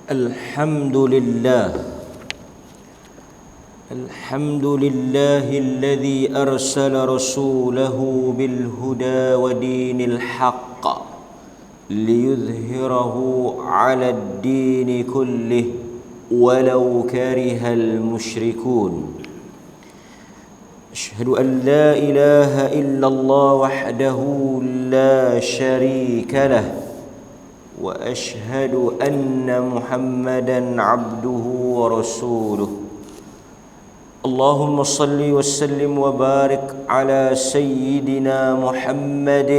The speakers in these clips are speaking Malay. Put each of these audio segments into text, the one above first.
الحمد لله الذي أرسل رسوله بالهدى ودين الحق ليظهره على الدين كله ولو كره المشركون. أشهد أن لا إله إلا الله وحده لا شريك له وأشهد أن محمدا عبده ورسوله. اللهم صل وسلم وبارك على سيدنا محمد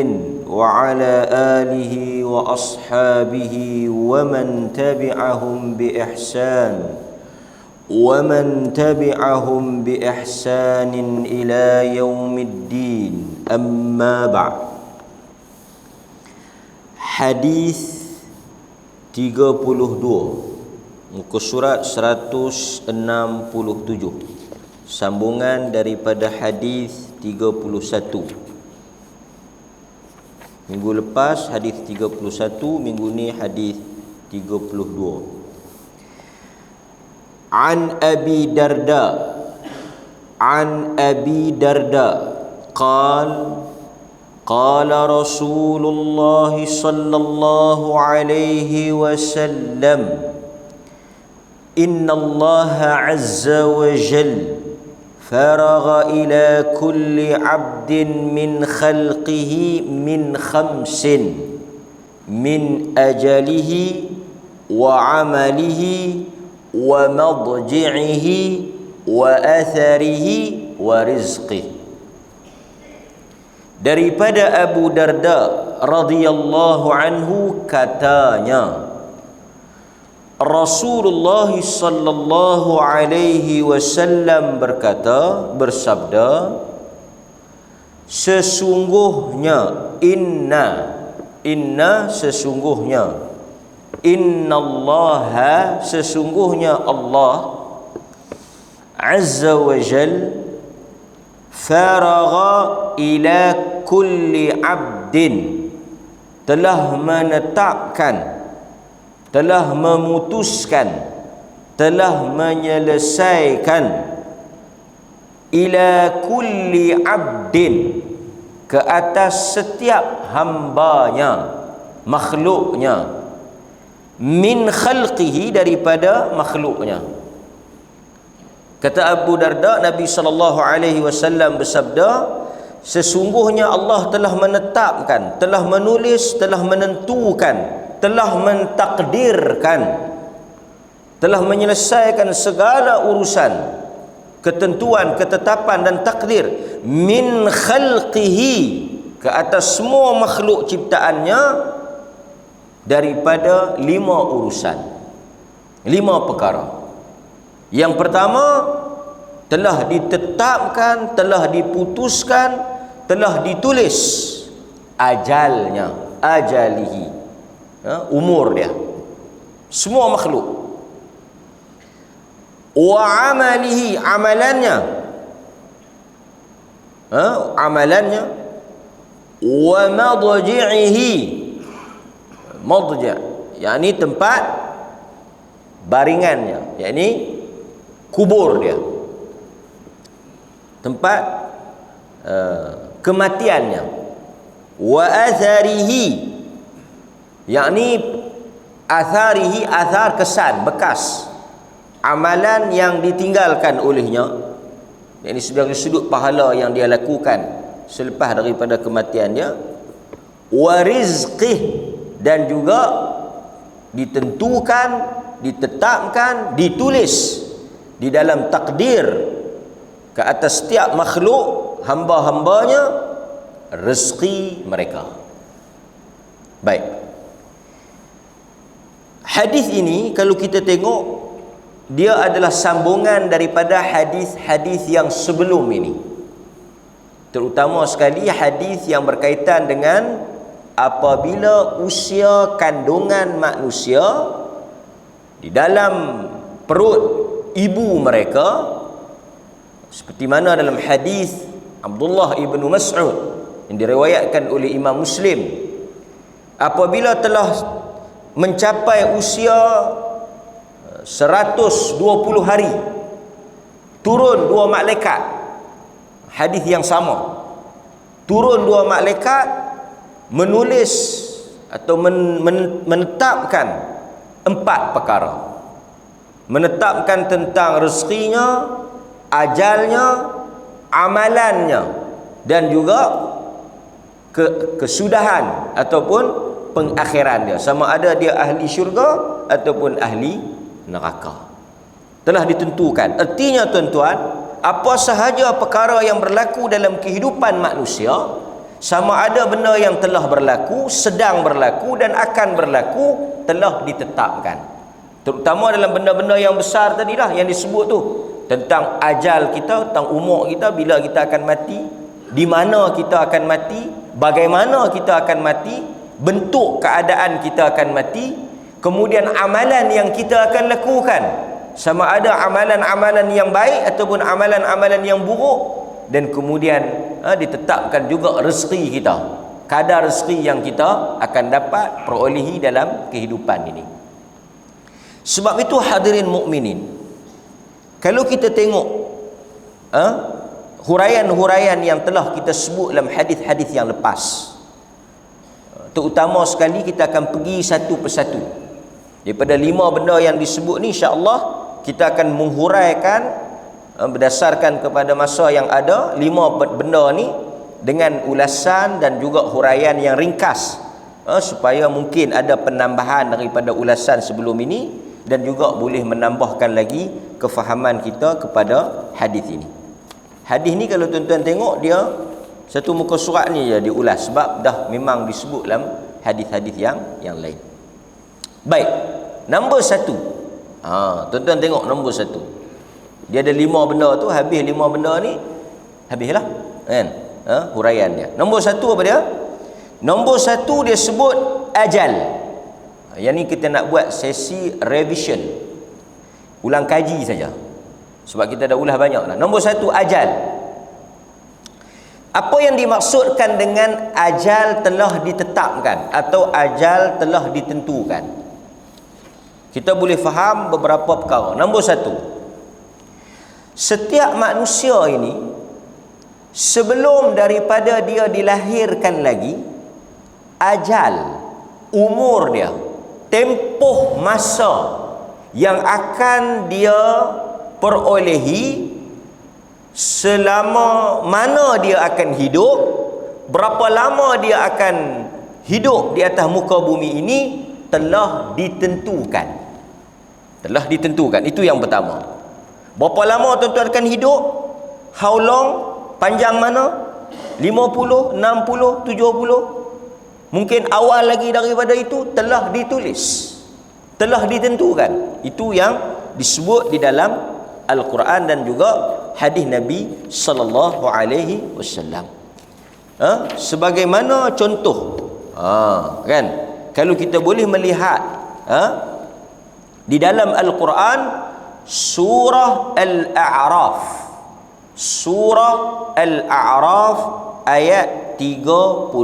وعلى آله وأصحابه ومن تبعهم بإحسان إلى يوم الدين. أما بعد. Hadis 32, muka surat 167, sambungan daripada hadis 31. Minggu lepas hadis 31, minggu ni hadis 32. An Abi Darda قال رسول الله صلى الله عليه وسلم إن الله عز وجل فرغ إلى كل عبد من خلقه من 5 من أجله وعمله ومضجعه وأثره ورزقه. Daripada Abu Darda radhiyallahu anhu katanya, Rasulullah sallallahu alaihi wasallam bersabda, sesungguhnya sesungguhnya innallaha sesungguhnya Allah azza wa jalla faragha ila kulli abdin, telah menetapkan, telah memutuskan, telah menyelesaikan, ila kulli abdin, ke atas setiap hambanya, makhluknya, min khalqihi, daripada makhluknya. Kata Abu Darda, Nabi SAW bersabda, sesungguhnya Allah telah menetapkan, telah menulis, telah menentukan, telah mentakdirkan, telah menyelesaikan segala urusan, ketentuan, ketetapan dan takdir, min khalqihi, ke atas semua makhluk ciptaannya, daripada 5 urusan, 5 perkara. Yang pertama, telah ditetapkan, telah diputuskan, telah ditulis ajalnya, ajalihi, umur dia, semua makhluk. Wa amalihi, amalannya, amalannya. Wa madji'ihi, madji', yakni tempat baringannya, yakni kubur dia, tempat kematiannya. Wa atharihi, yakni atharihi, athar, kesan, bekas amalan yang ditinggalkan olehnya, yakni sebagai sudut pahala yang dia lakukan selepas daripada kematian dia. Wa rizqih, dan juga ditentukan, ditetapkan, ditulis di dalam takdir ke atas setiap makhluk hamba-hambanya rezeki mereka. Baik, hadis ini kalau kita tengok, dia adalah sambungan daripada hadis-hadis yang sebelum ini, terutama sekali hadis yang berkaitan dengan apabila usia kandungan manusia di dalam perut ibu mereka, seperti mana dalam hadis Abdullah ibn Mas'ud yang diriwayatkan oleh Imam Muslim, apabila telah mencapai usia 120 hari turun 2 malaikat. Hadis yang sama. Turun 2 malaikat menulis atau menetapkan 4 perkara. Menetapkan tentang rezekinya, ajalnya, amalannya, dan juga kesudahan ataupun pengakhiran dia, sama ada dia ahli syurga ataupun ahli neraka. Telah ditentukan. Artinya tuan-tuan, apa sahaja perkara yang berlaku dalam kehidupan manusia, sama ada benda yang telah berlaku, sedang berlaku dan akan berlaku, telah ditetapkan. Terutama dalam benda-benda yang besar tadi dah yang disebut tu, tentang ajal kita, tentang umur kita, bila kita akan mati, di mana kita akan mati, bagaimana kita akan mati, bentuk keadaan kita akan mati, kemudian amalan yang kita akan lakukan, sama ada amalan-amalan yang baik ataupun amalan-amalan yang buruk, dan kemudian ditetapkan juga rezeki kita, kadar rezeki yang kita akan dapat perolehi dalam kehidupan ini. Sebab itu hadirin mukminin, kalau kita tengok huraian-huraian yang telah kita sebut dalam hadis-hadis yang lepas, terutama sekali kita akan pergi satu persatu. Daripada 5 benda yang disebut ni, insya-Allah kita akan menghuraikan berdasarkan kepada masa yang ada 5 benda ni dengan ulasan dan juga huraian yang ringkas, supaya mungkin ada penambahan daripada ulasan sebelum ini dan juga boleh menambahkan lagi kefahaman kita kepada hadis ini. Hadis ni kalau tuan-tuan tengok, dia satu muka surat ni je diulas, sebab dah memang disebut dalam hadis-hadis yang lain. Baik, nombor 1. Tuan-tuan tengok nombor 1. Dia ada 5 benda tu, habis 5 benda ni, habislah kan? Huraian dia. Nombor 1 apa dia? Nombor 1 dia sebut ajal. Yang ni kita nak buat sesi revision, ulang kaji saja, sebab kita dah ulas banyak dah. Nombor 1, ajal. Apa yang dimaksudkan dengan ajal telah ditetapkan atau ajal telah ditentukan? Kita boleh faham beberapa perkara. Nombor 1, setiap manusia ini sebelum daripada dia dilahirkan lagi, ajal, umur dia, tempoh masa yang akan dia perolehi, selama mana dia akan hidup, berapa lama dia akan hidup di atas muka bumi ini, telah ditentukan. Telah ditentukan. Itu yang pertama. Berapa lama tuan-tuan akan hidup? How long? Panjang mana? 50, 60, 70? Mungkin awal lagi daripada itu, telah ditulis, telah ditentukan. Itu yang disebut di dalam Al-Quran dan juga hadis Nabi sallallahu alaihi wasallam. Sebagaimana contoh, kan, kalau kita boleh melihat di dalam Al-Quran, surah Al-A'raf, surah Al-A'raf ayat 34.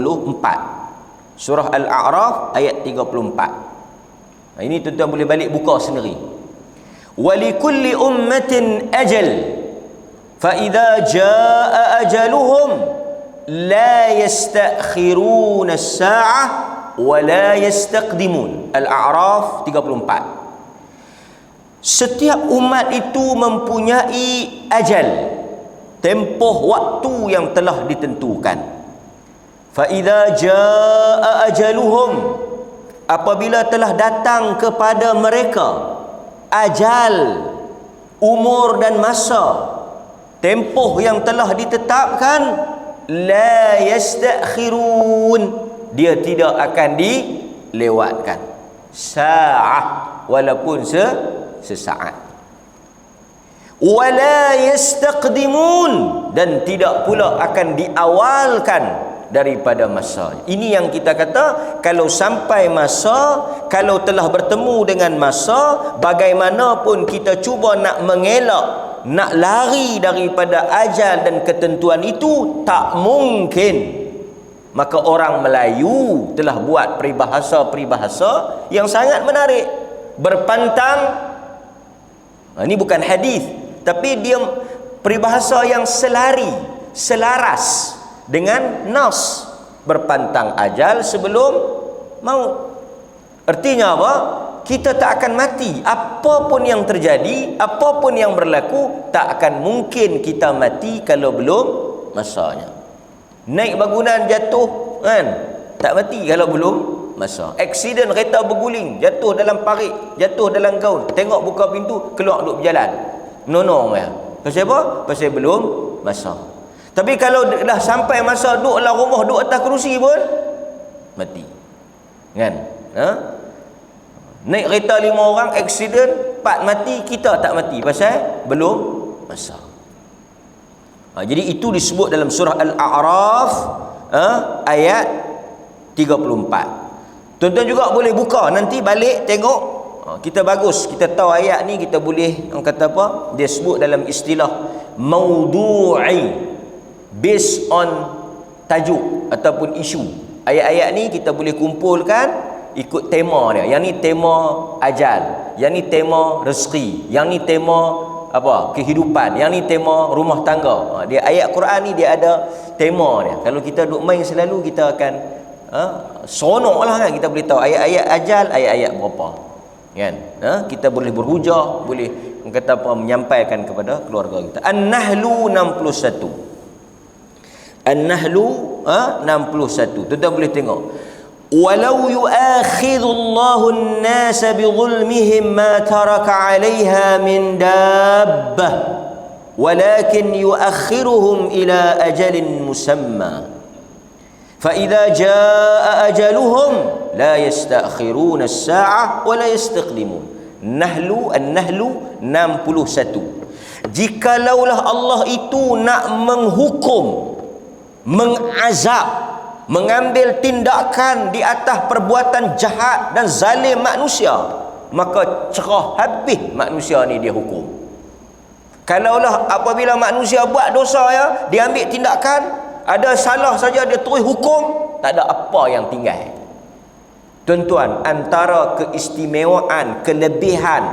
Surah Al-A'raf ayat 34. Ini tuan-tuan boleh balik buka sendiri. Walikulli ummatin ajal, fa idza jaa ajaluhum la yastakhiruna as-sa'ah wa la yastaqdimun. Al-A'raf 34. Setiap umat itu mempunyai ajal, tempoh waktu yang telah ditentukan. Fa idza jaa ajaluhum, apabila telah datang kepada mereka ajal, umur dan masa, tempoh yang telah ditetapkan, la yastakhirun, dia tidak akan dilewatkan sa'ah, walaupun sesaat. Wala yastaqdimun, dan tidak pula akan diawalkan daripada masa. Ini yang kita kata, kalau sampai masa, kalau telah bertemu dengan masa, bagaimanapun kita cuba nak mengelak, nak lari daripada ajal dan ketentuan itu, tak mungkin. Maka orang Melayu telah buat peribahasa-peribahasa yang sangat menarik. Berpantang Ini bukan hadis, tapi dia peribahasa yang selaras dengan nas, berpantang ajal sebelum maut. Artinya apa? Kita tak akan mati. Apapun yang terjadi, apapun yang berlaku, tak akan mungkin kita mati kalau belum masanya. Naik bangunan jatuh kan, tak mati kalau belum masa. Aksiden kereta berguling, jatuh dalam parit, jatuh dalam gaun, tengok buka pintu, keluar duk berjalan, menonong ya. Pasal apa? Pasal belum masa. Tapi kalau dah sampai masa duduk dalam rumah, duduk atas kerusi pun mati. Kan? Naik kereta 5 orang, aksiden 4 mati, kita tak mati pasal belum masa. Jadi itu disebut dalam surah Al-A'raf ayat 34. Tuan-tuan juga boleh buka nanti balik tengok. Kita bagus, kita tahu ayat ni, kita boleh orang kata apa? Dia sebut dalam istilah maudu'i, based on tajuk ataupun isu. Ayat-ayat ni kita boleh kumpulkan ikut tema dia. Yang ni tema ajal, yang ni tema rezeki, yang ni tema apa? Kehidupan, yang ni tema rumah tangga. Dia ayat Quran ni dia ada tema dia. Kalau kita duk main selalu, kita akan seronok lah kan, kita boleh tahu ayat-ayat ajal, ayat-ayat berapa kan. Kita boleh berhujah, boleh kata apa, menyampaikan kepada keluarga kita. An-Nahlu 61. An-Nahlu 61. Tuan-tuan boleh tengok. Walau yu'akhidullahu an-nasa bi dhulmihim ma taraka 'alayha min dabbah walakin yu'akhiruhum ila ajalin musamma fa idza jaa ajaluhum la yasta'khiruna as-sa'ah wa la yastaqdimun. An-Nahlu 61. Jikalaulah Allah itu nak menghukum, mengazab, mengambil tindakan di atas perbuatan jahat dan zalim manusia, maka cerah habis manusia ni dia hukum. Kalaulah apabila manusia buat dosa ya, dia ambil tindakan, ada salah saja dia terus hukum, tak ada apa yang tinggal. Tuan-tuan, antara keistimewaan, kelebihan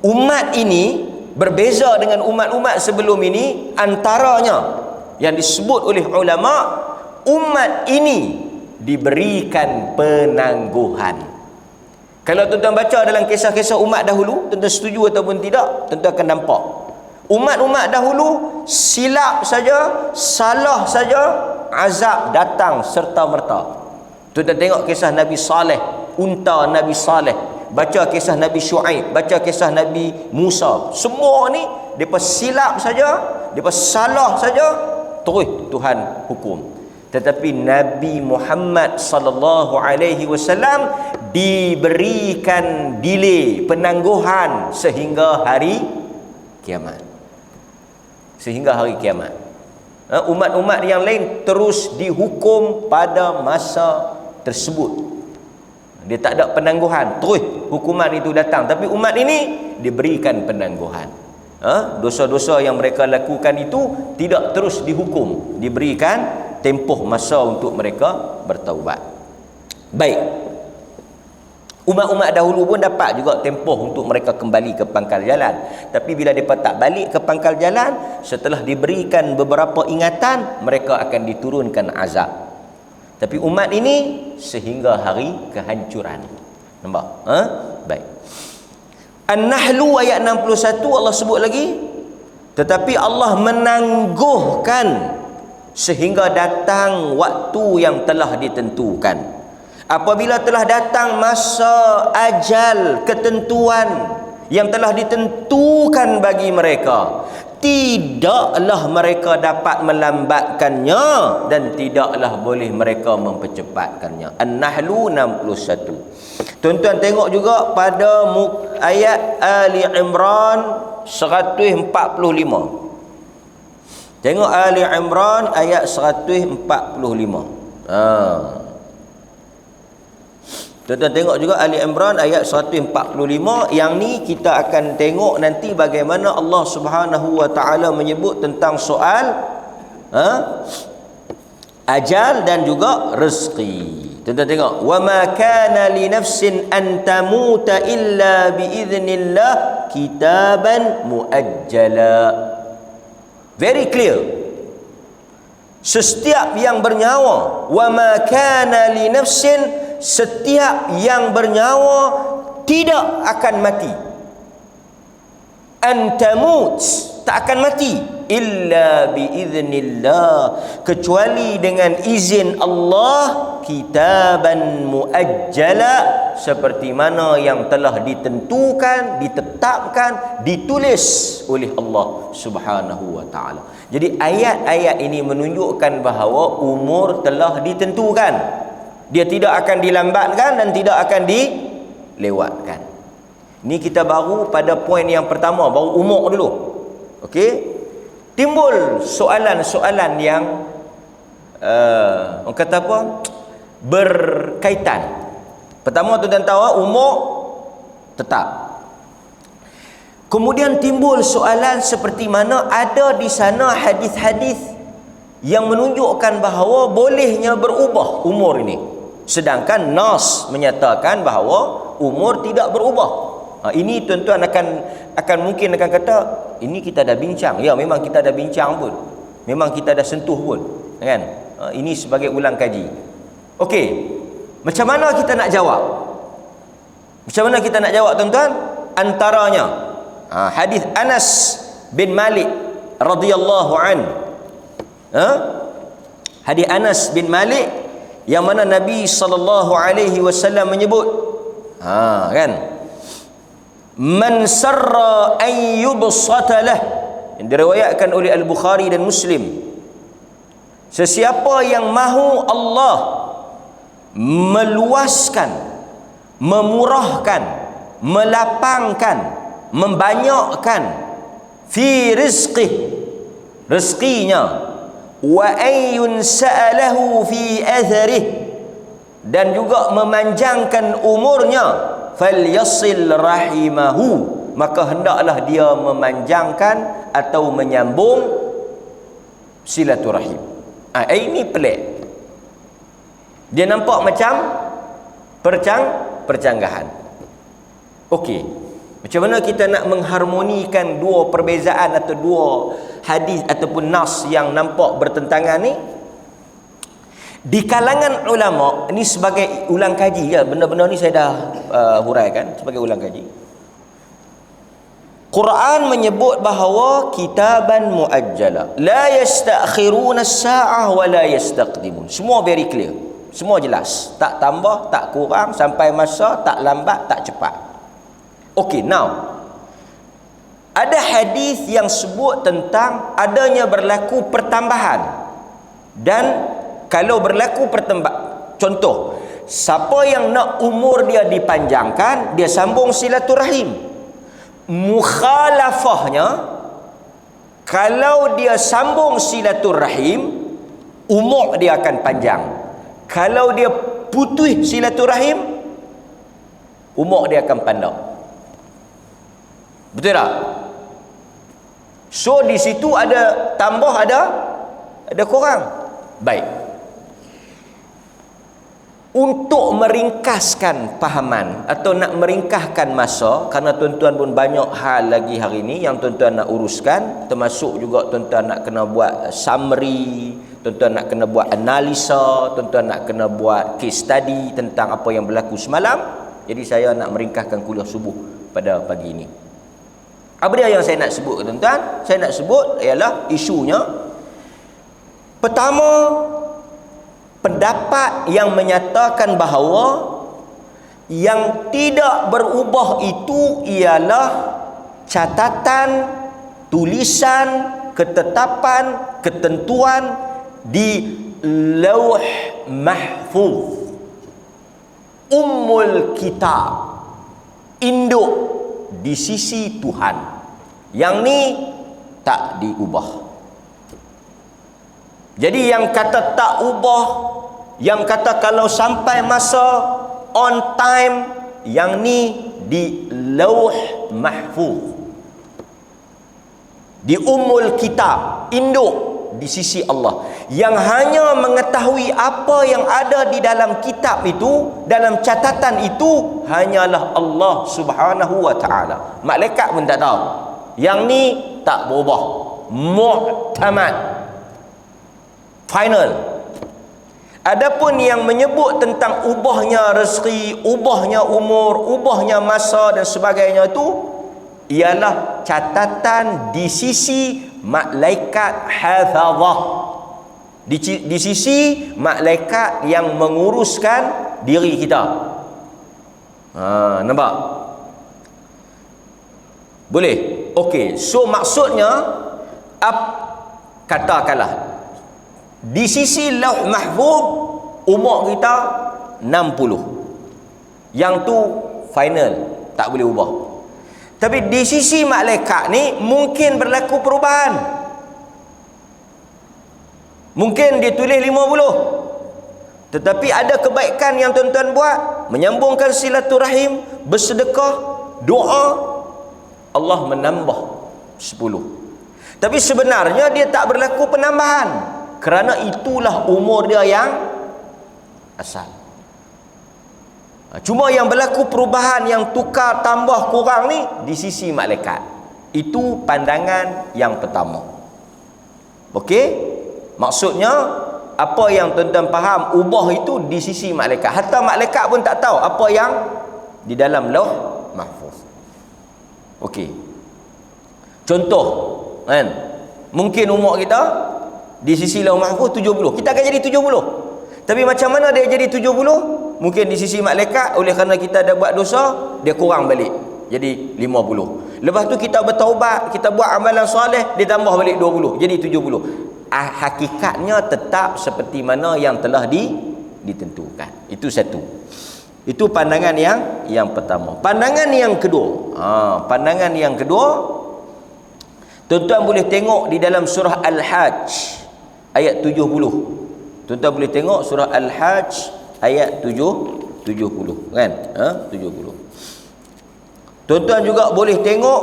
umat ini berbeza dengan umat-umat sebelum ini, antaranya yang disebut oleh ulama, umat ini diberikan penangguhan. Kalau tuan-tuan baca dalam kisah-kisah umat dahulu, tuan-tuan setuju ataupun tidak, tuan-tuan akan nampak umat-umat dahulu silap saja, salah saja, azab datang serta merta. Tuan-tuan tengok kisah Nabi Saleh, unta Nabi Saleh, baca kisah Nabi Shu'aib, baca kisah Nabi Musa, semua ni depa silap saja, depa salah saja, terus Tuhan hukum. Tetapi Nabi Muhammad sallallahu alaihi wasallam diberikan delay, penangguhan sehingga hari kiamat. Sehingga hari kiamat. Umat-umat yang lain terus dihukum pada masa tersebut. Dia tak ada penangguhan, terus hukuman itu datang. Tapi umat ini diberikan penangguhan. Dosa-dosa yang mereka lakukan itu tidak terus dihukum, diberikan tempoh masa untuk mereka bertaubat. Baik, umat-umat dahulu pun dapat juga tempoh untuk mereka kembali ke pangkal jalan. Tapi bila mereka tak balik ke pangkal jalan, setelah diberikan beberapa ingatan, mereka akan diturunkan azab. Tapi umat ini sehingga hari kehancuran. Nampak? Baik. An-Nahlu ayat 61 Allah sebut lagi, tetapi Allah menangguhkan sehingga datang waktu yang telah ditentukan. Apabila telah datang masa ajal, ketentuan yang telah ditentukan bagi mereka, tidaklah mereka dapat melambatkannya dan tidaklah boleh mereka mempercepatkannya. An-Nahlu 61. Tuan-tuan tengok juga pada ayat Ali Imran 145. Tengok Ali Imran ayat 145. Tuan-tuan tengok juga Ali Imran ayat 145. Yang ni kita akan tengok nanti bagaimana Allah Subhanahu wa taala menyebut tentang soal ajal dan juga rezeki. Tuan-tuan tengok, wa ma kana li nafsin an tamuta illa bi idznillah kitaban muajjala. Very clear. Setiap yang bernyawa, wa ma kana li nafsin, setiap yang bernyawa tidak akan mati. Antamut, tak akan mati, illa biiznillah, kecuali dengan izin Allah. Kitaban muajjala, seperti mana yang telah ditentukan, ditetapkan, ditulis oleh Allah Subhanahu wa taala. Jadi ayat-ayat ini menunjukkan bahawa umur telah ditentukan. Dia tidak akan dilambatkan dan tidak akan dilewatkan. Ini kita baru pada poin yang pertama, baru umur dulu. Okey? Timbul soalan-soalan yang orang kata apa? Berkaitan. Pertama tuan tahu umur tetap. Kemudian timbul soalan seperti mana ada di sana hadis-hadis yang menunjukkan bahawa bolehnya berubah umur ini, sedangkan nas menyatakan bahawa umur tidak berubah. Ini tuan-tuan akan mungkin akan kata ini kita dah bincang. Ya, memang kita dah bincang pun, memang kita dah sentuh pun, kan? Ini sebagai ulang kaji. Okey, macam mana kita nak jawab? Macam mana kita nak jawab tuan-tuan? Antaranya hadis Anas bin Malik radhiyallahu an. Hadis Anas bin Malik yang mana Nabi sallallahu alaihi wasallam menyebut, kan, man sarra an yubsata lah, yang diriwayatkan oleh Al-Bukhari dan Muslim, sesiapa yang mahu Allah meluaskan, memurahkan, melapangkan, membanyakkan fi rizqih, rezekinya, wa ayyun sa'alahu fi atharih, dan juga memanjangkan umurnya, falyasil rahimahu, maka hendaklah dia memanjangkan atau menyambung silaturahim. Ini pelik. Dia nampak macam percanggahan. Okey, macam mana kita nak mengharmonikan dua perbezaan atau dua hadis ataupun nas yang nampak bertentangan ni? Di kalangan ulama, ni sebagai ulang kaji ya, benda-benda ni saya dah huraikan sebagai ulang kaji. Quran menyebut bahawa kitaban muajjala, la yastakhiruna as-sa'ah wa la yastaqdimun. Semua very clear, semua jelas, tak tambah, tak kurang, sampai masa, tak lambat, tak cepat. Okey, now ada hadis yang sebut tentang adanya berlaku pertambahan. Dan kalau berlaku pertambahan, contoh, siapa yang nak umur dia dipanjangkan, dia sambung silaturahim. Mukhalafahnya, kalau dia sambung silaturahim, umur dia akan panjang. Kalau dia putus silaturahim, umur dia akan pendek. Betul tak? So di situ ada tambah, ada kurang. Baik. Untuk meringkaskan pahaman atau nak meringkaskan masa, kerana tuan-tuan pun banyak hal lagi hari ni yang tuan-tuan nak uruskan, termasuk juga tuan-tuan nak kena buat summary, tuan-tuan nak kena buat analisa, tuan-tuan nak kena buat case study tentang apa yang berlaku semalam. Jadi saya nak meringkaskan kuliah subuh pada pagi ini. Apa dia yang saya nak sebut, tuan-tuan? Saya nak sebut ialah isunya. Pertama, pendapat yang menyatakan bahawa yang tidak berubah itu ialah catatan, tulisan, ketetapan, ketentuan di Lauh Mahfuz, Ummul Kitab, induk di sisi Tuhan. Yang ni tak diubah. Jadi yang kata tak ubah, yang kata kalau sampai masa on time, yang ni di Lauh Mahfuz, di Ummul Kitab, induk di sisi Allah. Yang hanya mengetahui apa yang ada di dalam kitab itu, dalam catatan itu, hanyalah Allah Subhanahu wa ta'ala. Malaikat pun tak tahu. Yang ni tak berubah, mu'tamad, final. Adapun yang menyebut tentang ubahnya rezeki, ubahnya umur, ubahnya masa dan sebagainya itu ialah catatan di sisi malaikat hafazah, di sisi malaikat yang menguruskan diri kita. Nampak? Boleh? Okey, so maksudnya katakanlah di sisi lauh mahfuz umur kita 60. Yang tu final, tak boleh ubah. Tapi di sisi malaikat ni mungkin berlaku perubahan. Mungkin dia tulis 50. Tetapi ada kebaikan yang tuan-tuan buat, menyambungkan silaturahim, bersedekah, doa, Allah menambah 10. Tapi sebenarnya dia tak berlaku penambahan, kerana itulah umur dia yang asal. Cuma yang berlaku perubahan, yang tukar, tambah, kurang ni di sisi malaikat. Itu pandangan yang pertama. Okey? Maksudnya apa yang tuan-tuan faham, ubah itu di sisi malaikat. Hatta malaikat pun tak tahu apa yang di dalam lauh mahfuz. Okey. Contoh, kan? Mungkin umur kita di sisi lauh mahfuz 70. Kita akan jadi 70. Tapi macam mana dia jadi 70? Mungkin di sisi malaikat, oleh kerana kita dah buat dosa, dia kurang balik jadi 50. Lepas tu kita bertaubat, kita buat amalan soleh, dia tambah balik 20, jadi 70. Hakikatnya tetap seperti mana yang telah ditentukan. Itu satu. Itu pandangan yang pertama. Pandangan yang kedua, pandangan yang kedua, tuan-tuan boleh tengok di dalam surah Al-Hajj ayat 70. Tuan-tuan boleh tengok surah Al-Hajj ayat 70, kan? 70. Tuan-tuan juga boleh tengok,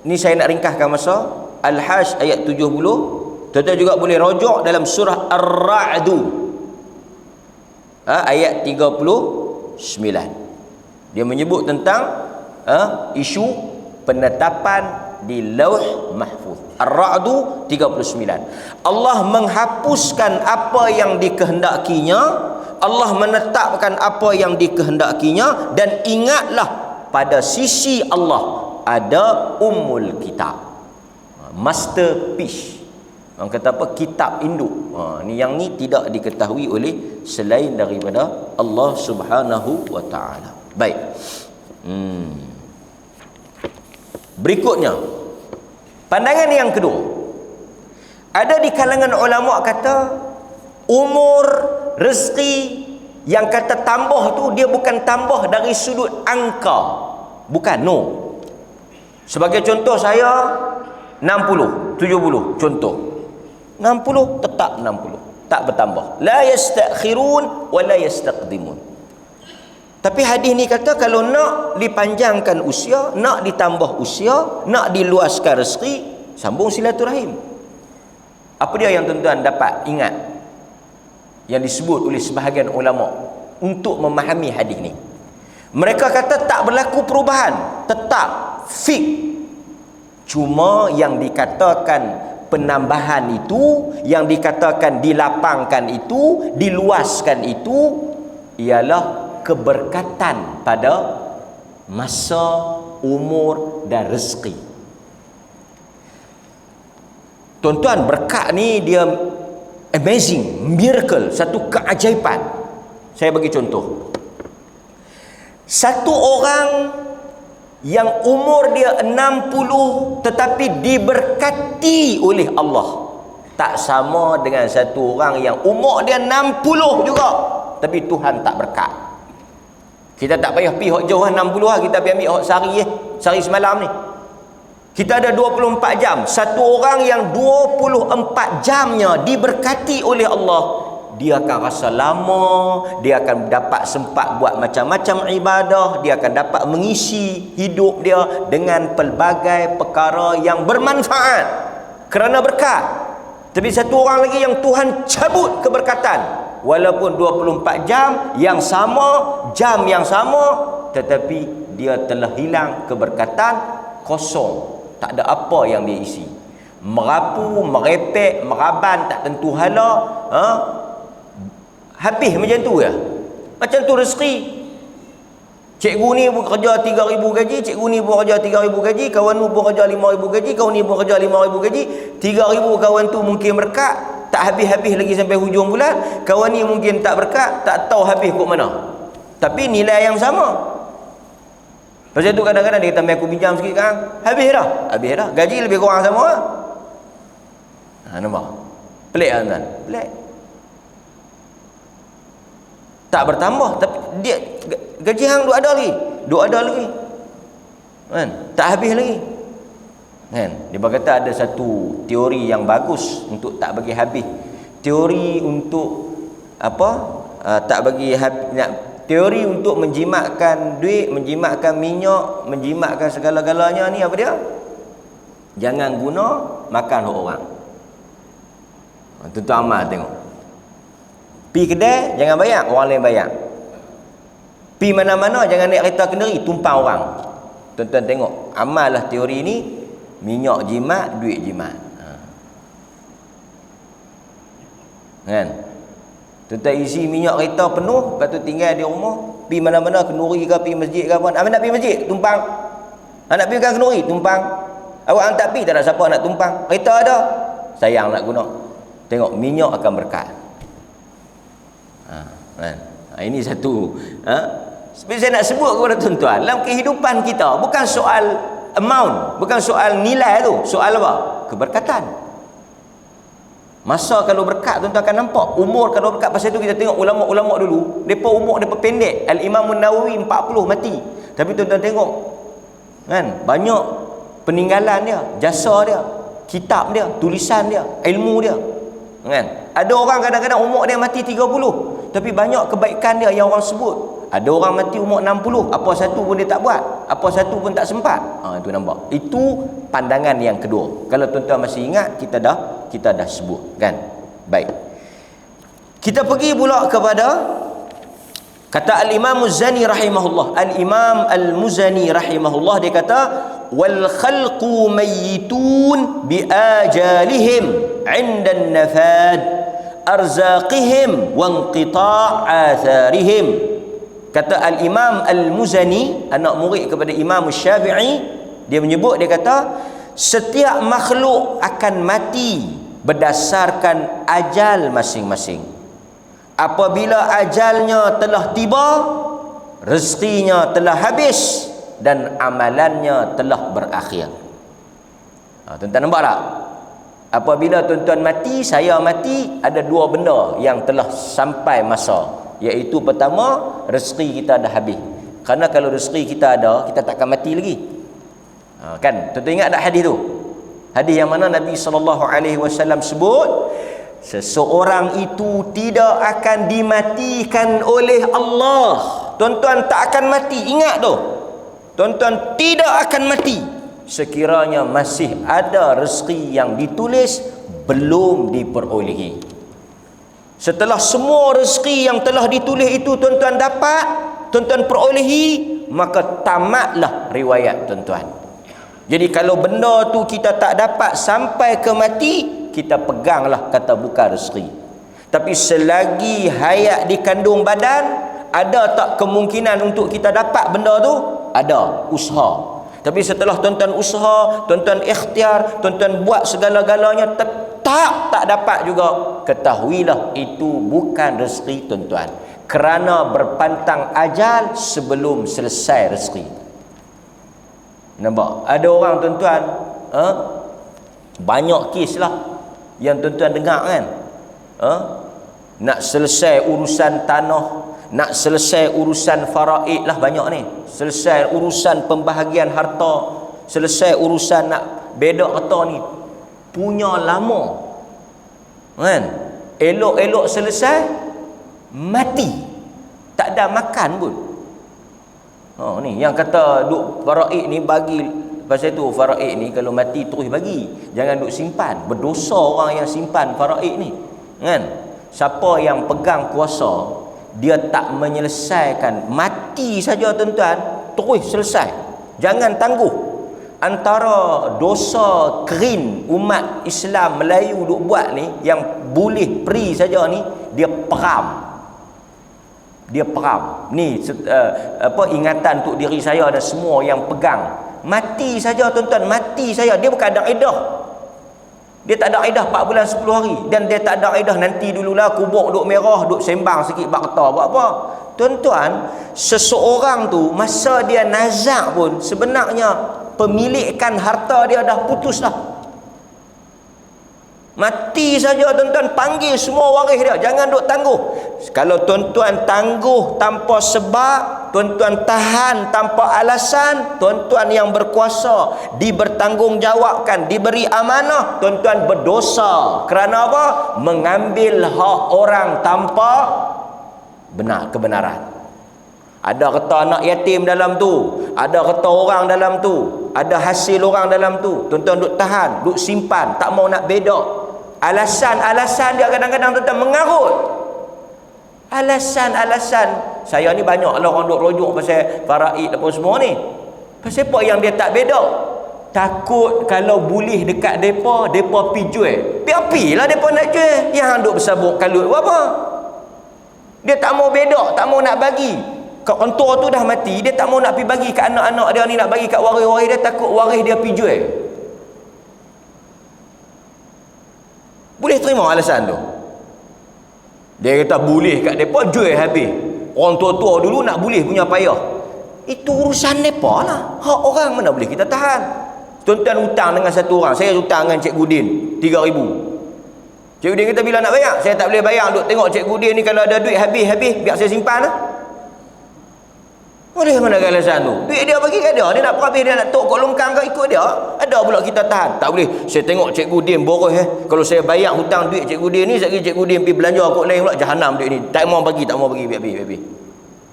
ni saya nak ringkaskan masa, Al-Hajj ayat 70. Tuan-tuan juga boleh rujuk dalam surah Ar-Ra'd ayat 39. Dia menyebut tentang isu penetapan di lauh mahfuz. Ar-Ra'd 39. Allah menghapuskan apa yang dikehendakinya, Allah menetapkan apa yang dikehendakinya, dan ingatlah pada sisi Allah ada Ummul Kitab, masterpiece. Orang kata apa? Kitab induk. Ni yang ni tidak diketahui oleh selain daripada Allah Subhanahu wa taala. Baik. Berikutnya, pandangan yang kedua. Ada di kalangan ulama kata umur, rezeki yang kata tambah tu, dia bukan tambah dari sudut angka. Bukan, no. Sebagai contoh, saya 60, 70 contoh. 60 tetap 60, tak bertambah. La yastakhirun wa la yastaqdimun. Tapi hadis ni kata kalau nak dipanjangkan usia, nak ditambah usia, nak diluaskan rezeki, sambung silaturahim. Apa dia yang tuan-tuan dapat ingat yang disebut oleh sebahagian ulama untuk memahami hadis ni? Mereka kata tak berlaku perubahan, tetap fix. Cuma yang dikatakan penambahan itu, yang dikatakan dilapangkan itu, diluaskan itu ialah keberkatan pada masa, umur dan rezeki. Tuan-tuan, berkat ni dia amazing, miracle, satu keajaiban. Saya bagi contoh. Satu orang yang umur dia 60 tetapi diberkati oleh Allah, tak sama dengan satu orang yang umur dia 60 juga tapi Tuhan tak berkat. Kita tak payah pergi hok jauh 60 lah, kita pergi ambil hok sehari semalam ni. Kita ada 24 jam. Satu orang yang 24 jamnya diberkati oleh Allah, dia akan rasa lama, dia akan dapat sempat buat macam-macam ibadah, dia akan dapat mengisi hidup dia dengan pelbagai perkara yang bermanfaat kerana berkat. Tapi satu orang lagi yang Tuhan cabut keberkatan, walaupun 24 jam yang sama, jam yang sama, tetapi dia telah hilang keberkatan, kosong, tak ada apa yang dia isi. Merapu, merepek, meraban, tak tentu hala, habis macam tu ya. Macam tu rezeki. Cikgu ni pun kerja 3,000 gaji, cikgu ni pun kerja 3,000 gaji, kawan tu pun kerja 5,000 gaji, kawan ni pun kerja 5,000 gaji. 3,000 kawan tu mungkin berkat, tak habis-habis lagi sampai hujung bulan. Kawan ni mungkin tak berkat, tak tahu habis kok mana. Tapi nilai yang sama. Pasal tu kadang-kadang dia kata, aku pinjam sikit kan, habis dah. Habis dah. Gaji lebih kurang sama lah. Nampak? Pelik kan? Pelik. Tak bertambah, tapi dia gaji hang duk ada lagi. Kan? Tak habis lagi. Kan? Dia berkata ada satu teori yang bagus untuk tak bagi habis. Teori untuk apa? Tak bagi habis, teori untuk menjimatkan duit, menjimatkan minyak, menjimatkan segala-galanya ni apa dia? Jangan guna makan hak orang. Tuan-tuan amal tengok. Pi kedai jangan bayar, orang lain bayar. Pi mana-mana jangan naik kereta kenduri, tumpang orang. Tuan-tuan tengok, amallah teori ni, minyak jimat, duit jimat. Kan? Tuan-tuan isi minyak kereta penuh, lepas tu tinggal di rumah, pi mana-mana kenduri ke, pi masjid ke apa. Nak pi masjid, tumpang. Nak pi bukan kenduri, tumpang. Awak hantar pi, tak ada siapa nak tumpang. Kereta ada, sayang nak guna. Tengok, minyak akan berkat. Kan? Ini satu. Seperti saya nak sebut kepada tuan-tuan, dalam kehidupan kita bukan soal amount, bukan soal nilai tu, soal apa? Keberkatan. Masa kalau berkat, tuan-tuan akan nampak. Umur kalau berkat, pasal tu kita tengok ulama-ulama dulu, depa umur depa pendek. Al-Imam An-Nawawi 40 mati. Tapi tuan-tuan tengok, kan, banyak peninggalan dia, jasa dia, kitab dia, tulisan dia, ilmu dia. Kan? Ada orang kadang-kadang umur dia mati 30, tapi banyak kebaikan dia yang orang sebut. Ada orang mati umur 60, apa satu pun dia tak buat, apa satu pun tak sempat. Itu nampak. Itu pandangan yang kedua. Kalau tuan-tuan masih ingat, kita dah sebut, kan? Baik. Kita pergi pula kepada kata Al-Imam Muzani rahimahullah. Al-Imam Al-Muzani rahimahullah, dia kata, wal khalqu mayyitun bi ajalihim 'inda an-nafad arzaqihim wa inqita' atharihim. Kata Al-Imam Al-Muzani, anak murid kepada Imam Syafi'i, dia menyebut, dia kata, setiap makhluk akan mati berdasarkan ajal masing-masing. Apabila ajalnya telah tiba, rezekinya telah habis dan amalannya telah berakhir. Tuan-tuan nampak tak? Apabila tuan-tuan mati, saya mati, ada dua benda yang telah sampai masa, iaitu pertama, rezeki kita dah habis. Kerana kalau rezeki kita ada, kita takkan mati lagi. Kan? Tuan-tuan ingat tak hadis tu? Hadis yang mana Nabi SAW sebut, seseorang itu tidak akan dimatikan oleh Allah. Tuan-tuan tak akan mati. Ingat tu. Tuan-tuan tidak akan mati sekiranya masih ada rezeki yang ditulis belum diperolehi. Setelah semua rezeki yang telah ditulis itu tuan-tuan dapat, tuan-tuan perolehi, maka tamatlah riwayat tuan-tuan. Jadi kalau benda tu kita tak dapat sampai ke mati, kita peganglah kata bukan rezeki. Tapi selagi hayat di kandung badan, ada tak kemungkinan untuk kita dapat benda tu? Ada, usaha. Tapi setelah tuan-tuan usaha, tuan-tuan ikhtiar, tuan-tuan buat segala-galanya, tetap tak dapat juga, ketahuilah itu bukan rezeki tuan-tuan. Kerana berpantang ajal sebelum selesai rezeki. Nampak? Ada orang tuan-tuan, banyak kes lah yang tuan-tuan dengar kan, nak selesai urusan tanah, nak selesai urusan faraid lah, banyak ni. Selesai urusan pembahagian harta, selesai urusan nak bedak harta ni, punya lama kan. Elok-elok selesai, mati, tak ada makan pun. Ni yang kata duk faraid ni bagi Pasal tu faraid ni kalau mati terus bagi, jangan duk simpan. Berdosa orang yang simpan faraid ni, kan? Siapa yang pegang kuasa, dia tak menyelesaikan, mati saja tuan-tuan, terus selesai. Jangan tangguh. Antara dosa kering umat Islam Melayu duk buat ni, yang boleh peri saja ni, dia peram. Dia peram. Ni ingatan untuk diri saya dan semua yang pegang. Mati saja tuan-tuan, mati saja. Dia bukan ada iddah. Dia tak ada iddah 4 bulan 10 hari. Dan dia tak ada iddah nanti dululah kubur duk merah, duk sembang sikit bak kata buat apa. Tuan-tuan, seseorang tu masa dia nazak pun sebenarnya pemilikan harta dia dah putus dah. Mati saja tuan-tuan, panggil semua waris dia, jangan duk tangguh. Kalau tuan-tuan tangguh tanpa sebab, tuan-tuan tahan tanpa alasan, tuan-tuan yang berkuasa, dibertanggungjawabkan, diberi amanah, tuan-tuan berdosa. Kerana apa? Mengambil hak orang tanpa kebenaran. Ada kata anak yatim dalam tu, ada kata orang dalam tu, ada hasil orang dalam tu. Tuan-tuan duk tahan, duk simpan, tak mau nak beda. Alasan-alasan dia kadang-kadang tuan-tuan mengarut. Alasan-alasan. Saya ni banyak lah orang duk rujuk pasal faraid apa semua ni. Pasal apa yang dia tak beda? Takut kalau boleh dekat depa, depa pi jual. Pi-apilah depa nak jual. Yang duk bersabuk kalut apa? Dia tak mau beda, tak mau nak bagi. Orang tua tu dah mati, dia tak mau nak pi bagi kat anak-anak dia ni, nak bagi kat waris-waris dia, takut waris dia pi jual. Boleh terima alasan tu? Dia kata boleh kat depa, jual habis. Orang tua-tua dulu nak boleh punya payah. Itu urusan depa lah. Hak orang mana boleh kita tahan. Tuan-tuan hutang dengan satu orang. Saya hutang dengan Cikgu Din 3,000. Cikgu Din kata bila nak bayar? Saya tak boleh bayar. Duk tengok Cikgu Din ni kalau ada duit habis-habis, biar saya simpan lah. Boleh mana alasan tu? Duit dia bagi kat dia, dia nak perhabis, dia nak tok kok longkang ke ikut dia. Ada pula kita tahan. Tak boleh. Saya tengok Cikgu Din boros kalau saya bayar hutang duit Cikgu Din ni, sekali Cikgu Din pergi belanja kok lain pula, jahanam duit ni. Tak mau bagi, biar habis.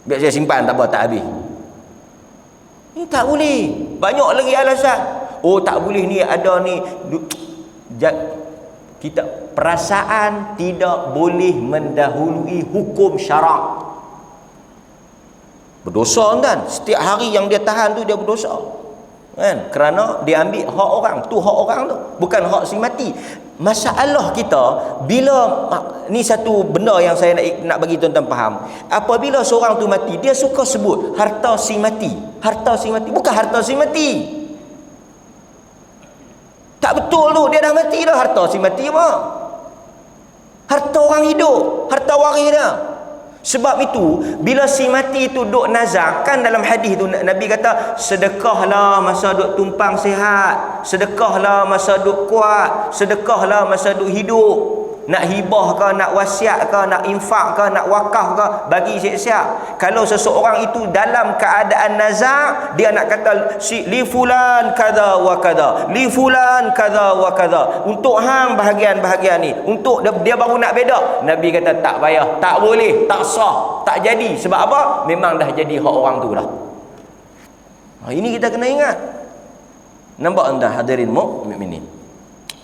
Biar saya simpan, tak apa, tak habis. Ini tak boleh. Banyak lagi alasan. Oh tak boleh ni, ada ni. Kita perasaan tidak boleh mendahului hukum syarak. Berdosa kan? Setiap hari yang dia tahan tu dia berdosa. Kan? Kerana dia ambil hak orang. Tu hak orang tu, bukan hak si mati. Masalah kita bila ni satu benda yang saya nak bagi tuan-tuan faham. Apabila seorang tu mati, dia suka sebut harta si mati. Harta si mati, bukan harta si mati. Tak betul tu, dia dah mati dah. Harta si mati apa? Harta orang hidup, harta waris dia. Sebab itu bila si mati tu duk nazar, kan dalam hadis tu Nabi kata sedekahlah masa duk tumpang sihat, sedekahlah masa duk kuat, sedekahlah masa duk hidup. Nak hibah ke, nak wasiat ke, nak infak ke, nak wakaf ke, bagi siap-siap. Kalau seseorang itu dalam keadaan nazar, dia nak kata li fulan kada wa kada, li fulan kada wa kada, untuk hang bahagian-bahagian ni, untuk dia baru nak beda. Nabi kata tak payah, tak boleh, tak sah, tak jadi. Sebab apa? Memang dah jadi hak orang tu dah. Ini kita kena ingat. Nampak anda hadirin mukminin?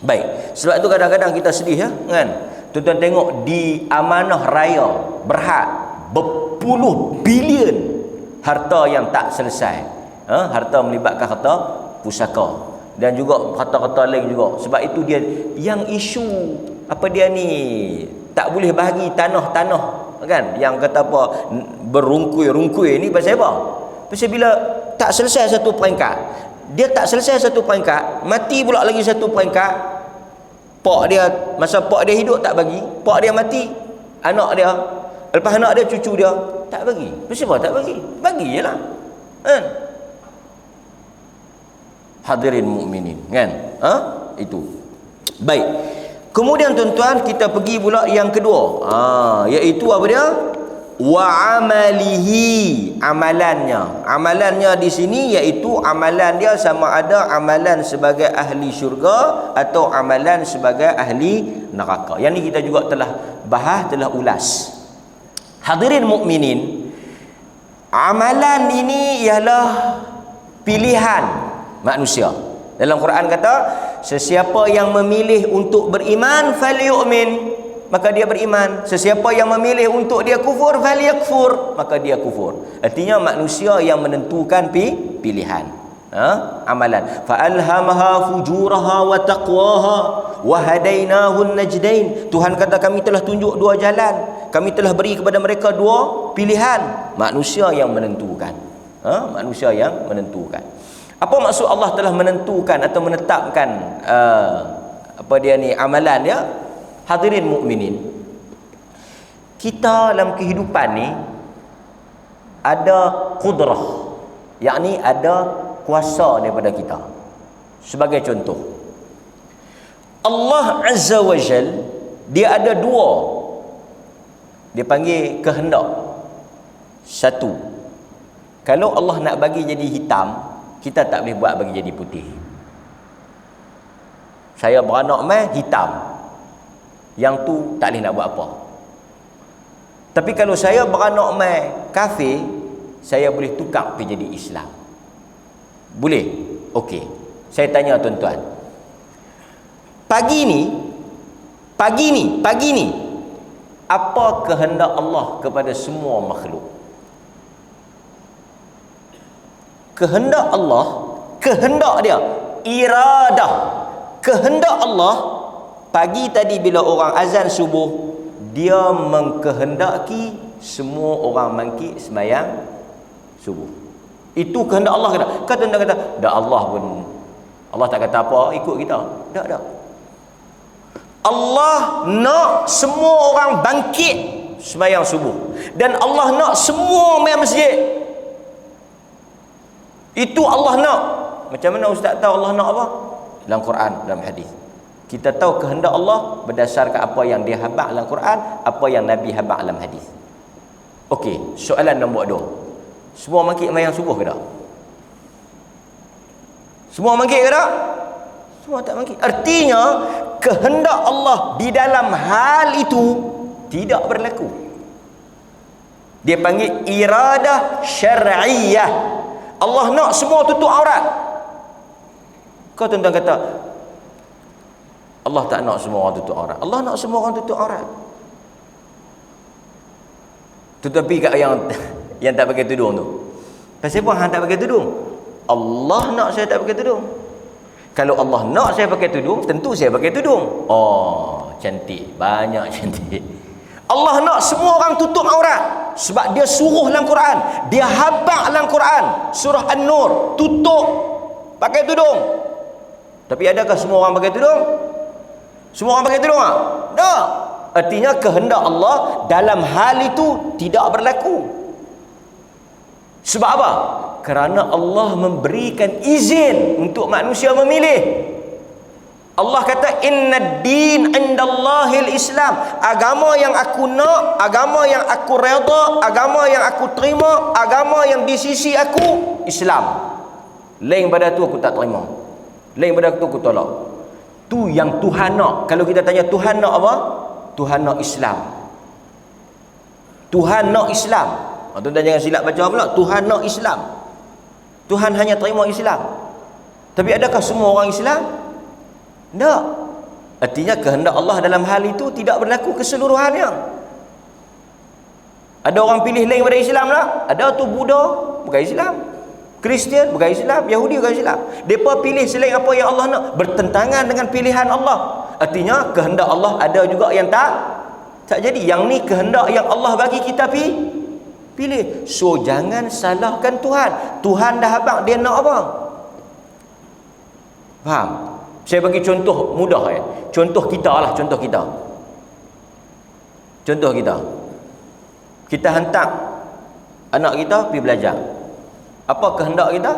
Baik, sebab tu kadang-kadang kita sedih kan. Tuan-tuan tengok di amanah raya berhad berpuluh bilion harta yang tak selesai. Harta melibatkan harta pusaka dan juga harta-harta lain juga. Sebab itu dia yang isu apa dia ni tak boleh bahagi tanah-tanah kan, yang kata apa berungkui-rungkui ni pasal apa? Pasal bila tak selesai satu peringkat, dia tak selesai satu peringkat, mati pula lagi satu peringkat. Pak dia, masa pak dia hidup tak bagi, pak dia mati, anak dia, lepas anak dia cucu dia tak bagi. Kenapa tak bagi? Bagi je lah kan? Hadirin mukminin kan? Itu. Baik. Kemudian tuan-tuan kita pergi pula yang kedua. Iaitu apa dia? Wa amalihi, amalannya di sini iaitu amalan dia sama ada amalan sebagai ahli syurga atau amalan sebagai ahli neraka. Yang ni kita juga telah bahas, telah ulas. Hadirin mukminin, amalan ini ialah pilihan manusia. Dalam Quran kata, sesiapa yang memilih untuk beriman falyu'min, maka dia beriman. Sesiapa yang memilih untuk dia kufur falyakfur, maka dia kufur. Artinya manusia yang menentukan pilihan. Amalan. Fa'alhamaha fujuraha wa taqwaha wa hadainahun najdain. Tuhan kata kami telah tunjuk dua jalan. Kami telah beri kepada mereka dua pilihan. Manusia yang menentukan. Manusia yang menentukan. Apa maksud Allah telah menentukan atau menetapkan amalan dia? Hadirin mukminin, kita dalam kehidupan ni ada qudrah, yakni ada kuasa daripada kita. Sebagai contoh, Allah Azza wa Jal, dia ada dua, dia panggil kehendak. Satu, kalau Allah nak bagi jadi hitam, kita tak boleh buat bagi jadi putih. Saya beranak mai hitam, yang tu tak boleh nak buat apa. Tapi kalau saya beranak mai kafir, saya boleh tukar pergi jadi Islam. Boleh? Okey. Saya tanya tuan-tuan, pagi ni apa kehendak Allah kepada semua makhluk? Kehendak Allah, kehendak dia, iradah, kehendak Allah. Pagi tadi bila orang azan subuh, dia mengkehendaki semua orang bangkit sembahyang subuh. Itu kehendak Allah kata. Kata anda kata, dah Allah pun, Allah tak kata apa, ikut kita. Tak. Allah nak semua orang bangkit sembahyang subuh, dan Allah nak semua main masjid. Itu Allah nak. Macam mana ustaz tahu Allah nak apa? Dalam Quran, dalam hadis. Kita tahu kehendak Allah berdasarkan apa yang dia habaq dalam Quran, apa yang Nabi habaq dalam hadis. Okey, soalan nombor 2. Semua bangkit sembahyang subuh ke tak? Semua bangkit ke tak? Semua tak bangkit. Artinya kehendak Allah di dalam hal itu tidak berlaku. Dia panggil iradah syar'iyah. Allah nak semua tutup aurat. Kau tuan-tuan kata Allah tak nak semua orang tutup aurat. Allah nak semua orang tutup aurat. Tetapi kat yang tak pakai tudung tu, pasal apa hang tak pakai tudung? Allah nak saya tak pakai tudung. Kalau Allah nak saya pakai tudung, tentu saya pakai tudung. Oh, cantik, banyak cantik. Allah nak semua orang tutup aurat sebab dia suruh dalam Quran, dia habaq dalam Quran, surah An-Nur, tutup pakai tudung. Tapi adakah semua orang pakai tudung? Semua orang pakai tudung tak? Tak. Artinya kehendak Allah dalam hal itu tidak berlaku. Sebab apa? Kerana Allah memberikan izin untuk manusia memilih. Allah kata innad din indallahil Islam. Agama yang aku nak, agama yang aku redha, agama yang aku terima, agama yang di sisi aku Islam. Lain pada tu aku tak terima. Lain pada tu aku tolak. Tu yang Tuhan nak. Kalau kita tanya Tuhan nak apa? Tuhan nak Islam. Tuhan nak Islam. Tuan-tuan jangan silap baca pula. Tuhan nak Islam. Tuhan hanya terima Islam. Tapi adakah semua orang Islam? Tak. Artinya kehendak Allah dalam hal itu tidak berlaku keseluruhannya. Ada orang pilih lain daripada Islam tak? Ada tu Buddha bukan Islam, Kristian bukan Islam, Yahudi bukan Islam. Mereka pilih selain apa yang Allah nak, bertentangan dengan pilihan Allah. Artinya kehendak Allah ada juga yang tak jadi. Yang ni kehendak yang Allah bagi kita pilih. So jangan salahkan Tuhan. Tuhan dah habaq dia nak apa. Faham? Saya bagi contoh mudah ya. Contoh kita lah, contoh kita. Contoh kita. Kita hantar anak kita pergi belajar. Apa kehendak kita?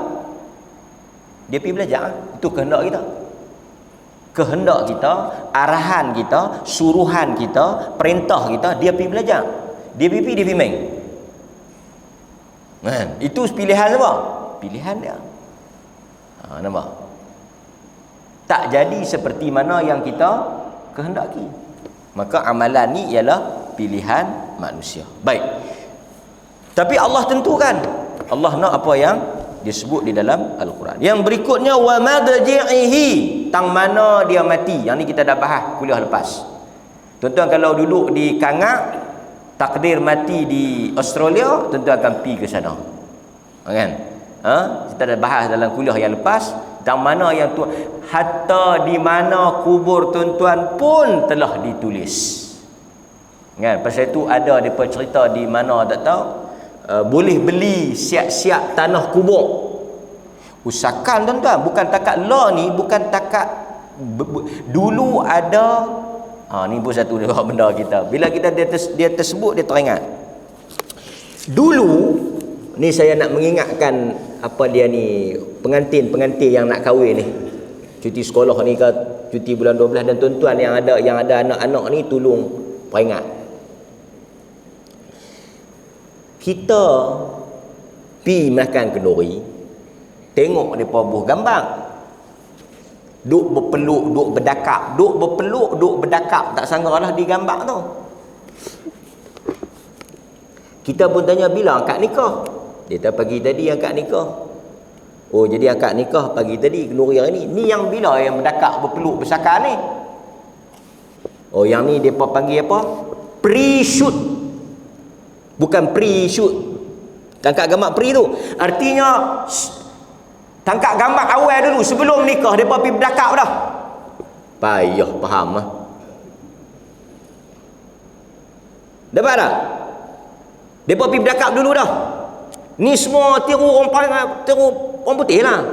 Dia pergi belajar. Itu kehendak kita. Kehendak kita, arahan kita, suruhan kita, perintah kita, dia pergi belajar. Dia pergi, dia pergi main. Itu pilihan apa? Pilihan dia. Nampak? Tak jadi seperti mana yang kita kehendaki. Maka amalan ni ialah pilihan manusia. Baik. Tapi Allah tentukan. Allah nak apa yang disebut di dalam Al-Quran. Yang berikutnya wa madji'ihi, tang mana dia mati. Yang ni kita dah bahas kuliah lepas. Tuan-tuan kalau duduk di Kangak, takdir mati di Australia, tuan-tuan akan pergi ke sana. Kan? Kita dah bahas dalam kuliah yang lepas, tang mana yang hatta di mana kubur tuan-tuan pun telah ditulis. Kan? Pasal itu ada depa cerita di mana tak tahu, boleh beli siap-siap tanah kubur. Usahakan tuan-tuan, bukan takat law ni, bukan takat dulu ada. Ni pun satu benda kita. Bila kita dia tersebut, dia teringat. Dulu ni saya nak mengingatkan apa dia ni, pengantin-pengantin yang nak kahwin ni, cuti sekolah ni ke, cuti bulan 12, dan tuan-tuan yang ada anak-anak ni, tolong peringat. Kita pi makan kenduri, tengok depa buh gambar. Duk berpeluk, duk berdakap, duk berpeluk, duk berdakap, tak sanggalah di gambar tu. Kita pun tanya bila akad nikah. Dia tak pagi tadi akad nikah. Oh, jadi akad nikah pagi tadi, kenduri hari ni. Ni yang bila yang berdakap, berpeluk, bersakar ni? Oh, yang ni depa panggil apa? Pre-shoot. Bukan pre-shoot. Tangkap gambar pre tu artinya tangkap gambar awal dulu sebelum nikah, depa pergi berdakap dah. Payah faham ah. Dapat tak? Depa pergi berdakap dulu dah. Ni semua tiru orang putih lah.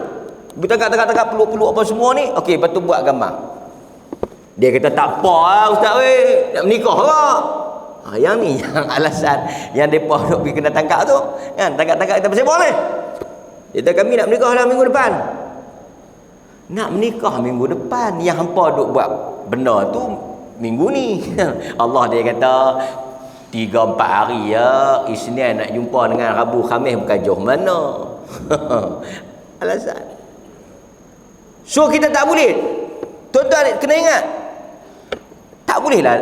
Tangkap peluk-peluk apa semua ni. Okey, lepas tu buat gambar. Dia kata tak apa lah ustaz weh, nak menikah lah. Yang ni yang alasan yang depa nak pergi kena tangkap tu. Kan, tangkap kita pasal boleh. Kita kami nak menikah lah minggu depan. Nak menikah minggu depan, yang hampa duk buat benda tu minggu ni. Allah dia kata 3-4 hari ya, Isnin nak jumpa dengan Rabu Khamis, bukan jauh mana. Alasan. So kita tak boleh. Tuan-tuan kena ingat, tak bolehlah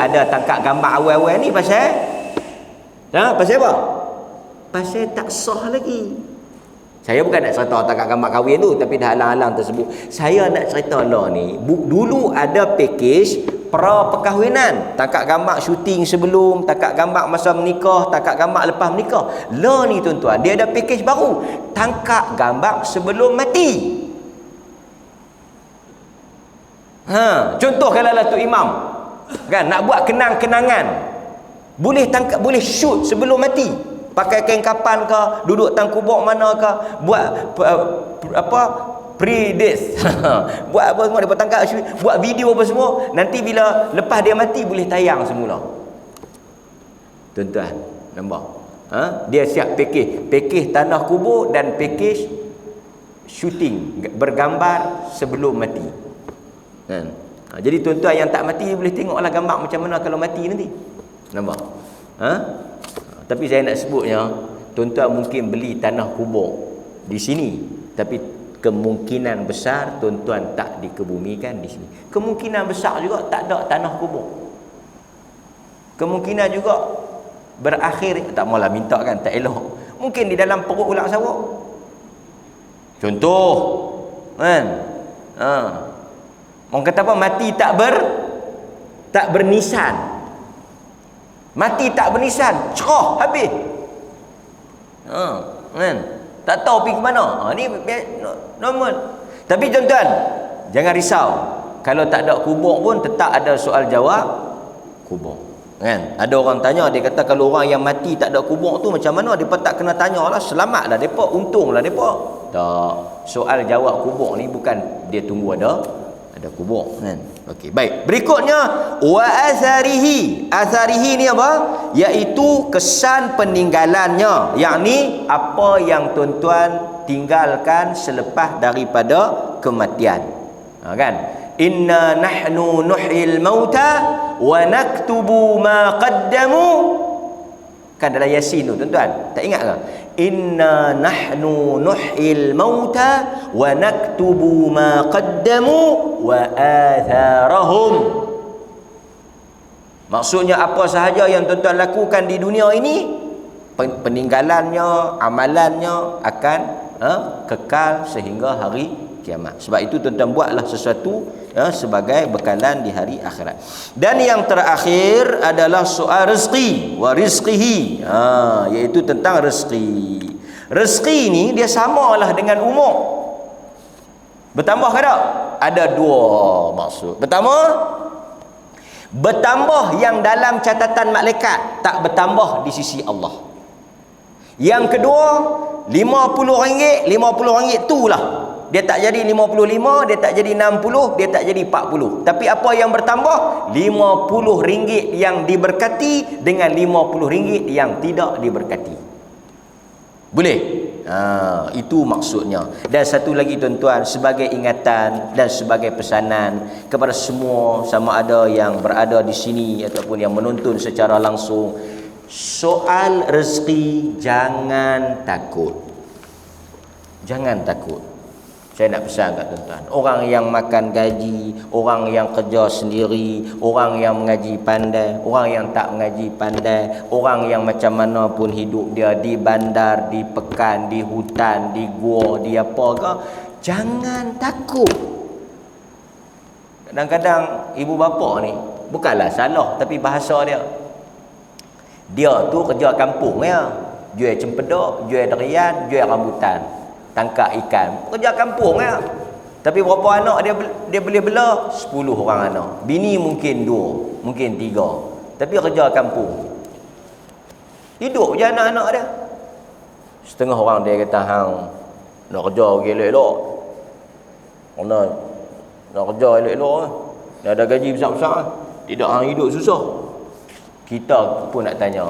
ada tangkap gambar awal-awal ni pasal apa? Pasal tak sah lagi. Saya bukan nak cerita tangkap gambar kahwin tu, tapi dah halang-halang tersebut. Saya nak cerita lah ni, dulu ada package pra perkahwinan, tangkap gambar syuting sebelum, tangkap gambar masa menikah, tangkap gambar lepas menikah. Lah ni tuan-tuan, dia ada package baru, tangkap gambar sebelum mati. Contoh kalau Datuk Imam kan nak buat kenang-kenangan, boleh tangkap, boleh shoot sebelum mati, pakai kain kapan ke, duduk tang kubur mana ke, buat pre-death. Buat apa semua, dia tangkap, buat video apa semua, nanti bila lepas dia mati boleh tayang semula. Tuan-tuan nampak? Dia siap package tanah kubur dan package shooting bergambar sebelum mati. Kan? Jadi tuan-tuan yang tak mati boleh tengoklah gambar macam mana kalau mati nanti. Nampak? Tapi saya nak sebutnya, tuan-tuan mungkin beli tanah kubur di sini, tapi kemungkinan besar tuan-tuan tak dikebumikan di sini. Kemungkinan besar juga tak ada tanah kubur. Kemungkinan juga berakhir, tak maulah minta kan, tak elok. Mungkin di dalam perut ulang sawak. Contoh kan? Orang kata apa? Mati tak bernisan. Mati tak bernisan, cerah habis. Kan? Tak tahu pergi ke mana. Ni normal. Tapi tuan-tuan, jangan risau. Kalau tak ada kubur pun tetap ada soal jawab kubur. Kan? Ada orang tanya, dia kata kalau orang yang mati tak ada kubur tu macam mana? Depa tak kena tanyalah, selamatlah depa, untunglah depa. Tak. Soal jawab kubur ni bukan dia tunggu ada kubur, kan? Okey, baik. Berikutnya wa atharihi. Atharihi ni apa? Iaitu kesan peninggalannya, yakni apa yang tuan-tuan tinggalkan selepas daripada kematian. Kan? Inna nahnu nuhyil mauta wa naktubu ma qaddamu. Kan dalam Yasin tu tuan-tuan, tak ingat ke? Inna nahnu nuhyil mauta wa naktubu ma qaddamu wa atharahum. Maksudnya apa sahaja yang tuan-tuan lakukan di dunia ini, peninggalannya, amalannya akan kekal sehingga hari kiamat. Sebab itu tuan-tuan buatlah sesuatu sebagai bekalan di hari akhirat. Dan yang terakhir adalah soal rezeki wa rizqihi, iaitu tentang rezeki. Rezeki ni dia samalah dengan umur. Bertambah ke tak? Ada dua maksud. Pertama, bertambah yang dalam catatan malaikat, tak bertambah di sisi Allah. Yang kedua, RM50, RM50 itulah. Dia tak jadi 55, dia tak jadi 60, dia tak jadi 40. Tapi apa yang bertambah? RM50 yang diberkati dengan RM50 yang tidak diberkati. Boleh? Itu maksudnya. Dan satu lagi tuan-tuan, sebagai ingatan dan sebagai pesanan kepada semua, sama ada yang berada di sini ataupun yang menonton secara langsung, soal rezeki jangan takut. Jangan takut. Saya nak pesan kat tuan-tuan, orang yang makan gaji, orang yang kerja sendiri, orang yang mengaji pandai, orang yang tak mengaji pandai, orang yang macam mana pun hidup dia, di bandar, di pekan, di hutan, di gua, di apa ke, jangan takut. Kadang-kadang ibu bapa ni bukanlah salah, tapi bahasa dia tu kerja kampung ya, jual cempedak, jual durian, jual rambutan, tangkap ikan, kerja kampung ya. Tapi berapa anak dia boleh bela? 10 orang anak. Bini mungkin 2, mungkin 3. Tapi kerja kampung. Hidup je anak-anak dia. Setengah orang dia kata, hang nak kerja elok-elok. Nak kerja elok-elok, nak ada gaji besar-besar. Tidak, hang hidup susah. Kita pun nak tanya,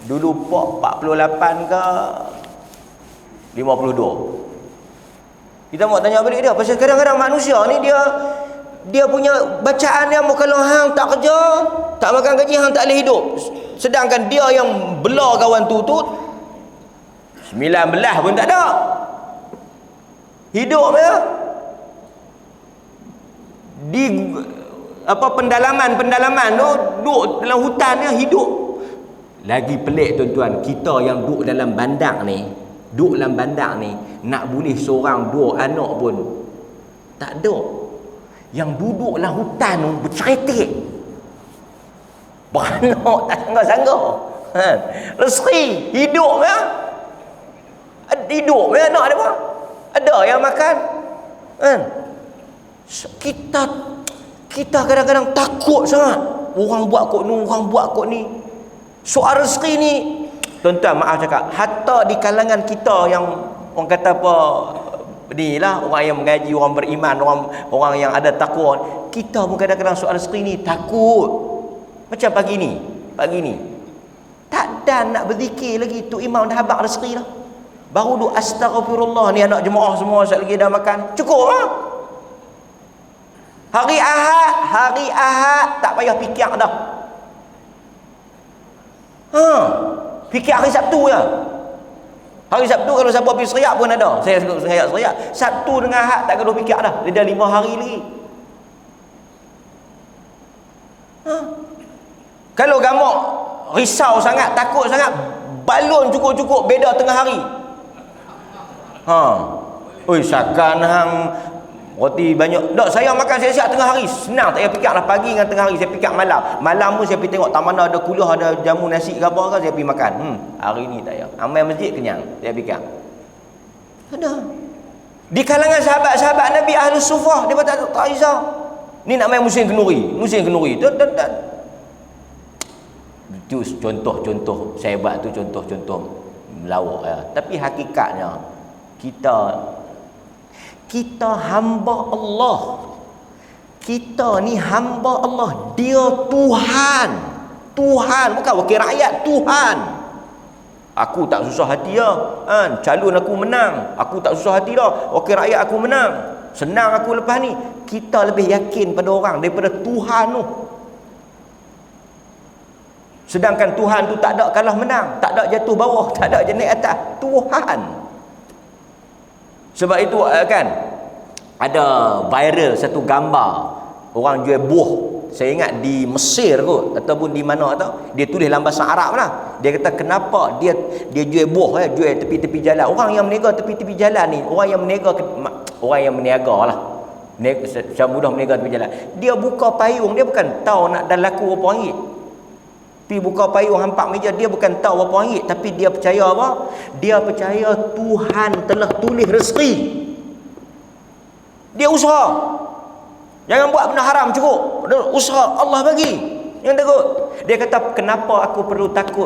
dulu Pak 48 ke 52? Kita mau tanya balik dia. Pasal kadang-kadang manusia ni dia punya bacaan dia, kalau hang tak kerja, tak makan gaji, hang tak boleh hidup. Sedangkan dia yang bela kawan tu 19 pun tak ada. Hidup ya. Di pendalaman tu, duduk dalam hutan dia hidup. Lagi pelik tuan-tuan, kita yang duduk dalam bandar ni, nak boleh seorang 2 anak pun tak ada. Yang duduk dalam hutan tu berceretik, beranak tak sangka-sangka. Rezeki hidup ya. Hidup ya anak dia pun ada yang makan. Kita kadang-kadang takut sangat. Orang buat kot ni, orang buat kot ni. Soal rezeki ni, tuan-tuan maaf cakap, hatta di kalangan kita yang orang kata apa ni lah, orang yang mengaji, orang beriman, orang yang ada takwa, kita pun kadang-kadang soal rezeki ni takut. Macam pagi ni tak dan nak berzikir lagi, tu imam dah habaq rezeki dah, baru duk astaghfirullah. Ni anak jemaah semua sekali lagi dah makan, cukup lah. Hari Ahad tak payah fikir dah. Fikir hari Sabtu je. Hari Sabtu kalau siapa pergi seriak pun ada. Saya seriak. Sabtu dengan Ahad tak kena fikir dah. Dia dah 5 hari lagi. Kalau gamak risau sangat, takut sangat, balon cukup-cukup beda tengah hari. Oi, sakan hang roti banyak. Tak, saya makan siap-siap tengah hari. Senang, tak payah fikir lah pagi dengan tengah hari. Saya fikir malam. Malam pun saya pergi tengok tak mana ada kuliah, ada jamu nasi ke apa ke, saya pergi makan. Hari ni tak payah. Amal masjid kenyang. Saya fikir. Ada. Di kalangan sahabat-sahabat Nabi Ahlus Sufah, dia tak risau. Ni nak main musim kenuri. Itu contoh-contoh saya buat tu, contoh-contoh melawak ya. Tapi hakikatnya kita hamba Allah. Kita ni hamba Allah. Dia Tuhan. Bukan wakil rakyat, Tuhan. Aku tak susah hati dah. Calon aku menang, aku tak susah hati dah. Wakil rakyat aku menang, senang aku lepas ni. Kita lebih yakin pada orang daripada Tuhan tu. Sedangkan Tuhan tu tak ada kalah menang, tak ada jatuh bawah, tak ada naik atas. Tuhan. Sebab itu kan ada viral satu gambar orang jual buah saya ingat di Mesir kot ataupun di mana tau, dia tulis dalam bahasa Arab lah. Dia kata kenapa dia jual buah, jual tepi-tepi jalan. Orang yang berniaga tepi-tepi jalan ni, orang yang berniaga lah, secara mudah berniaga tepi jalan, dia buka payung, dia bukan tahu nak dah laku berapa ringgit. Pergi buka payung hampak meja, dia bukan tahu berapa ringgit, tapi dia percaya apa? Dia percaya Tuhan telah tulis rezeki. Dia usaha. Jangan buat benda haram cukup. Usaha, Allah bagi. Jangan takut. Dia kata, kenapa aku perlu takut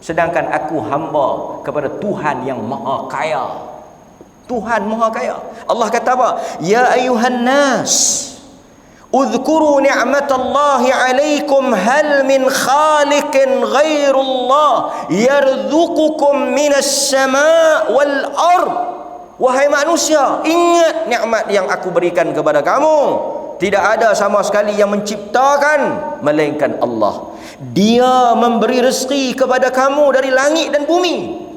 sedangkan aku hamba kepada Tuhan yang maha kaya. Tuhan maha kaya. Allah kata apa? Ya ayuhan nas, udhkuru ni'matallahi alaikum hal min khaliqin ghairullah yarzuqukum minas sama' wal ard. Wahai manusia, ingat nikmat yang aku berikan kepada kamu. Tidak ada sama sekali yang menciptakan melainkan Allah. Dia memberi rezeki kepada kamu dari langit dan bumi.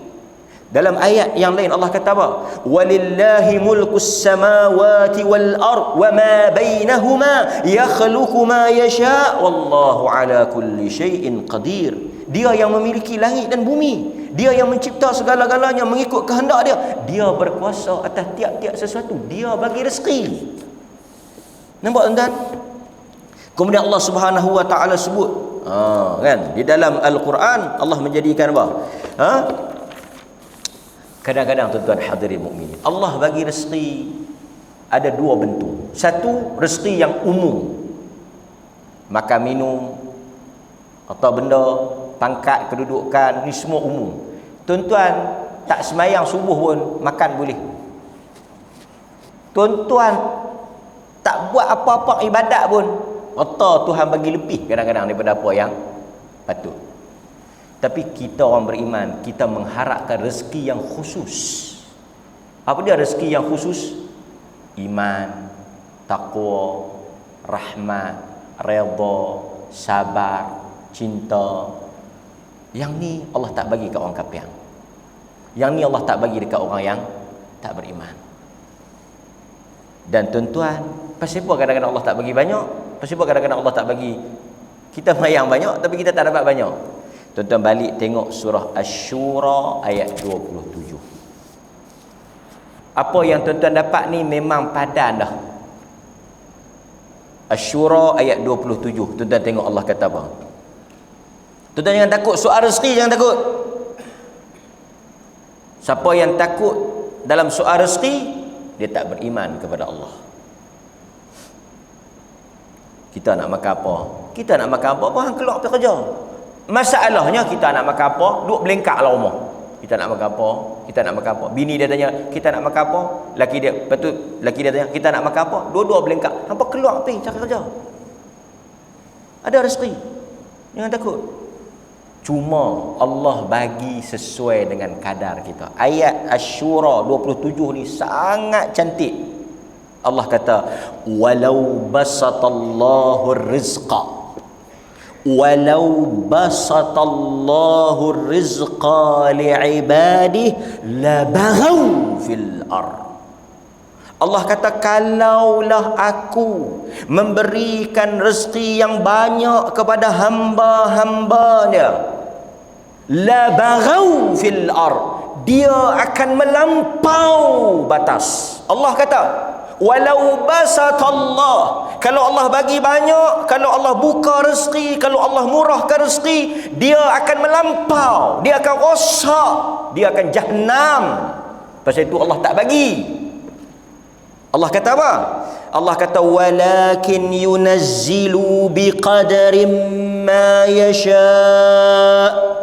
Dalam ayat yang lain Allah kata apa? Walillahi mulkus samawati wal ard wa ma bainahuma yakhluqu ma yasha wallahu ala kulli syai'in qadir. Dia yang memiliki langit dan bumi. Dia yang mencipta segala-galanya mengikut kehendak dia. Dia berkuasa atas tiap-tiap sesuatu. Dia bagi rezeki. Nampak tuan-tuan? Kemudian Allah Subhanahu wa taala sebut, kan, di dalam Al-Quran Allah menjadikan apa? Kadang-kadang tuan-tuan hadirin mukminin, Allah bagi rezeki ada dua bentuk. Satu, rezeki yang umum. Makan minum atau benda, pangkat, kedudukan, ni semua umum. Tuan-tuan tak semayang subuh pun makan boleh. Tuan-tuan tak buat apa-apa ibadat pun, harta Tuhan bagi lebih kadang-kadang daripada apa yang patut. Tapi kita orang beriman, kita mengharapkan rezeki yang khusus. Apa dia rezeki yang khusus? Iman, taqwa, rahmat, redha, sabar, cinta. Yang ni Allah tak bagi kat orang kafir. Yang ni Allah tak bagi dekat orang yang tak beriman. Dan tuan-tuan, pasal apa kadang-kadang Allah tak bagi banyak? Pasal apa kadang-kadang Allah tak bagi kita mayang banyak tapi kita tak dapat banyak? Tuan-tuan balik tengok surah Asy-Syura ayat 27. Apa yang tuan-tuan dapat ni memang padan dah. Asy-Syura ayat 27. Tuan-tuan tengok Allah kata apa? Tuan-tuan jangan takut soal rezeki, jangan takut. Siapa yang takut dalam soal rezeki, dia tak beriman kepada Allah. Kita nak makan apa? Kita nak makan apa? Hang keluar pergi kerja. Masalahnya kita nak makan apa? Duk belengkak lah rumah. Kita nak makan apa? Kita nak makan apa? Bini dia tanya, kita nak makan apa? Laki dia, betul, laki dia tanya, kita nak makan apa? Dua-dua belengkak. Hampa keluar pergi cari kerja. Ada rezeki. Jangan takut. Cuma Allah bagi sesuai dengan kadar kita. Ayat Asy-Syura 27 ni sangat cantik. Allah kata, walau basatallahu rizqa, walau basatallahu rizqa li'ibadihi labaghaw fil ard. Allah kata, kalaulah aku memberikan rezeki yang banyak kepada hamba-hambanya, labaghaw fil ard, dia akan melampau batas. Allah kata, walau basatallah, kalau Allah bagi banyak, kalau Allah buka rezeki, kalau Allah murahkan rezeki, dia akan melampau, dia akan rosak, dia akan jahannam. Pasal itu Allah tak bagi. Allah kata apa? Allah kata, walakin yunazzilu biqadarin ma yasha'.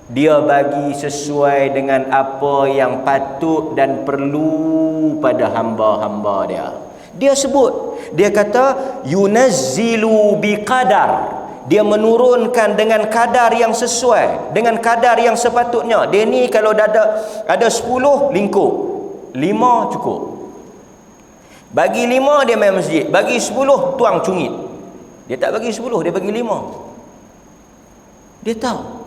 Dia bagi sesuai dengan apa yang patut dan perlu pada hamba-hamba dia. Dia sebut, dia kata yunazzilu biqadar. Dia menurunkan dengan kadar yang sesuai, dengan kadar yang sepatutnya. Dia ni kalau ada 10 lingkup, 5 cukup. Bagi 5 dia main masjid, bagi 10 tuang cungit. Dia tak bagi 10, dia bagi 5. Dia tahu.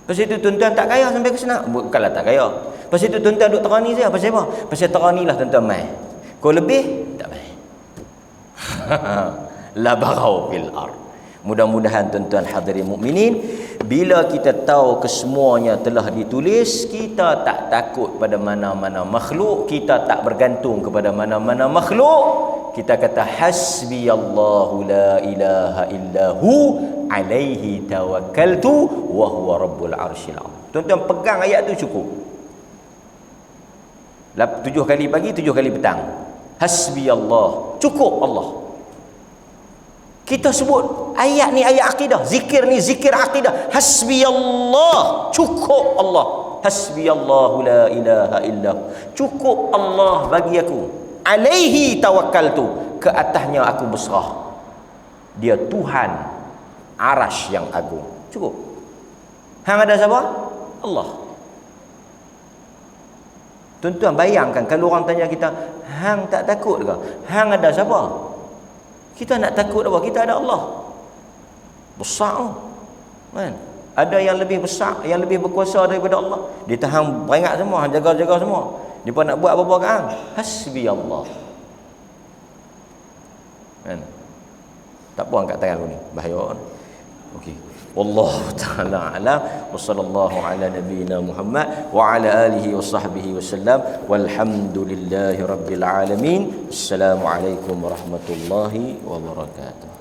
Pasal itu tuan-tuan tak kaya sampai ke sana. Bukanlah tak kaya. Pasal itu tuan-tuan duk terani saya. Pasal apa? Pasal terani lah tuan-tuan mai. Kau lebih tak mai. la baghaw fil ard. Mudah-mudahan tuan-tuan hadirin mukminin, bila kita tahu kesemuanya telah ditulis, kita tak takut pada mana-mana makhluk, kita tak bergantung kepada mana-mana makhluk. Kita kata hasbiyallahu la ilaha illahu alaihi tawakkaltu wa huwa rabbul arsyil azim. Tuan-tuan pegang ayat tu cukup. 7 kali pagi, 7 kali petang. Hasbiyallah, cukup Allah. Kita sebut ayat ni ayat akidah, zikir ni zikir akidah. Hasbiyallah, cukup Allah. Hasbiyallahu la ilaha illahu, cukup Allah bagi aku. Alaihi tawakkaltu, ke atasnya aku berserah. Dia Tuhan arasy yang agung. Cukup. Hang ada siapa? Allah. Tuan-tuan bayangkan kalau orang tanya kita, hang tak takut ke? Hang ada siapa? Kita nak takut apa? Kita ada Allah. Besar kan? Ada yang lebih besar, yang lebih berkuasa daripada Allah. Dia tahan peringat semua, jaga-jaga semua. Dia pun nak buat apa-apa kan? Hasbi Allah. Kan? Tak apa angkat tangan ni, bahaya. Okey. Wallahu ta'ala a'lam wa sallallahu ala nabiyyina Muhammad wa ala alihi wa sahbihi wasallam walhamdulillahi rabbil alamin. Assalamualaikum warahmatullahi wabarakatuh.